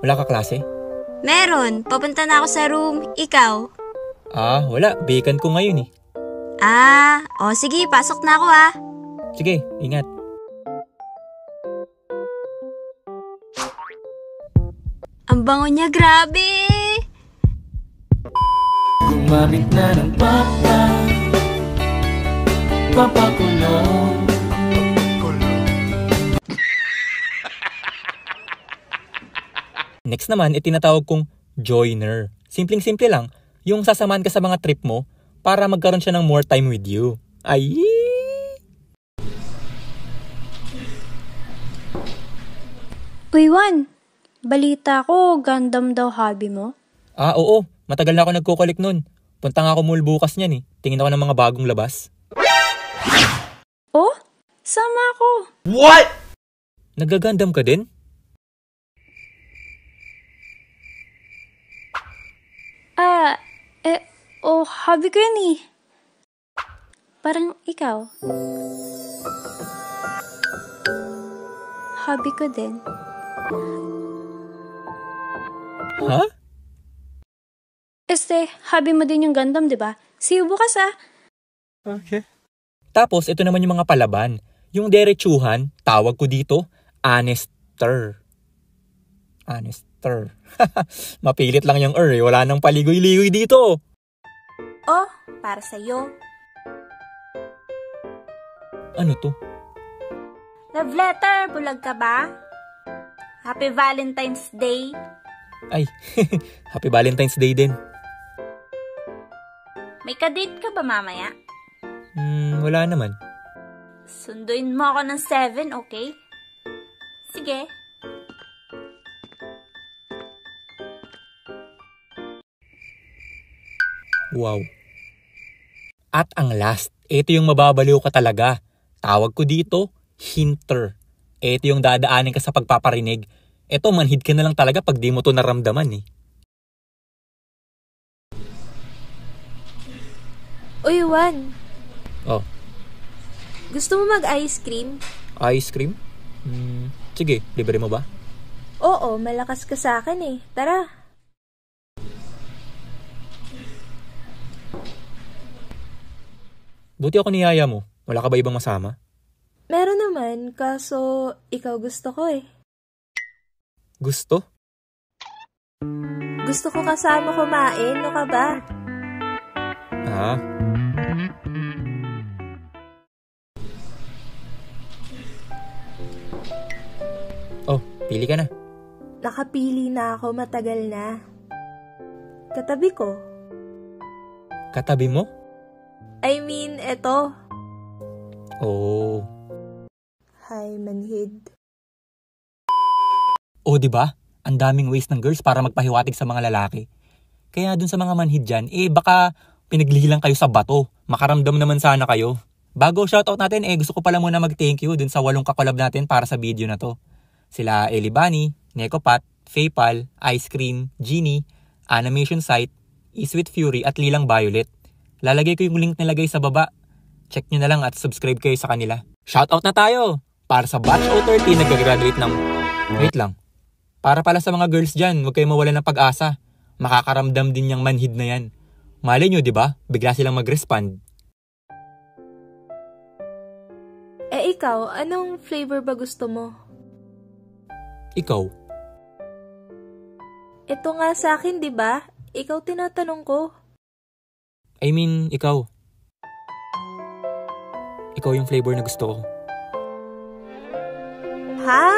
Wala ka klase? Meron. Papunta na ako sa room. Ikaw? Wala. Vacant ko ngayon eh. Sige. Pasok na ako ah. Sige, ingat. Ang bango niya, grabe! Gumamit na ng papakulong. Next naman, itinatawag kong joiner. Simpleng-simple lang, yung sasamahan ka sa mga trip mo para magkaroon siya ng more time with you. Ay! Uy, Juan, balita ko, Gundam daw hobby mo? Oo. Matagal na ako nagkukulik nun. Punta nga ako mall bukas niyan eh. Tingin ako ng mga bagong labas. Oh? Sama ako. What? Nagagandam ka din? Hobby ko yun eh. Parang ikaw. Hobby ko din. Ha? Hobby mo din yung Gundam, di ba? See you bukas ah. Okay. Tapos, ito naman yung mga palaban. Yung derechuhan, tawag ko dito, honester. Honester. Mapilit lang yung eh. Wala nang paligoy-ligoy dito. Oh, para sa'yo. Ano to? Love letter, bulag ka ba? Happy Valentine's Day. Ay, Happy Valentine's Day din. May kadate ka ba mamaya? Wala naman. Sunduin mo ako ng 7, okay? Sige. Wow. At ang last, ito yung mababaliw ka talaga. Tawag ko dito, hinter. Ito yung dadaanin ka sa pagpaparinig. Ito, manhid ka na lang talaga pag di mo to naramdaman eh. Uy, Juan. Oh. Gusto mo mag-ice cream? Ice cream? Sige, libre mo ba? Oo, malakas ka sa akin eh. Tara. Buti ako niyaya mo. Wala ka ba ibang masama? Meron naman, kaso ikaw gusto ko eh. Gusto? Gusto ko kasama kumain, no ka ba? Oh, pili ka na. Nakapili na ako, matagal na. Katabi ko. Katabi mo? I mean, eto. Oh. Hi, manhid. Oh, di ba? Ang daming ways ng girls para magpahiwatig sa mga lalaki. Kaya dun sa mga manhid dyan, baka pinaglihilang kayo sa bato. Makaramdam naman sana kayo. Bago shoutout natin, gusto ko pala muna mag-thank you dun sa 8 kakolab natin para sa video na to. Sila Elibani, Nekopat, Faypal, Ice Cream, Genie, Animation Site, Isweet Fury at Lilang Violet. Lalagay ko yung link nilagay sa baba. Check nyo na lang at subscribe kayo sa kanila. Shoutout na tayo! Para sa batch 030 nag-graduate ng... Wait lang. Para pala sa mga girls dyan, huwag kayo mawala ng pag-asa. Makakaramdam din yung manhid na yan. Malay nyo, di ba? Bigla silang mag-respond. Ikaw, anong flavor ba gusto mo? Ikaw? Ito nga sa akin, di ba? Ikaw tinatanong ko. I mean, ikaw. Ikaw yung flavor na gusto ko. Ha?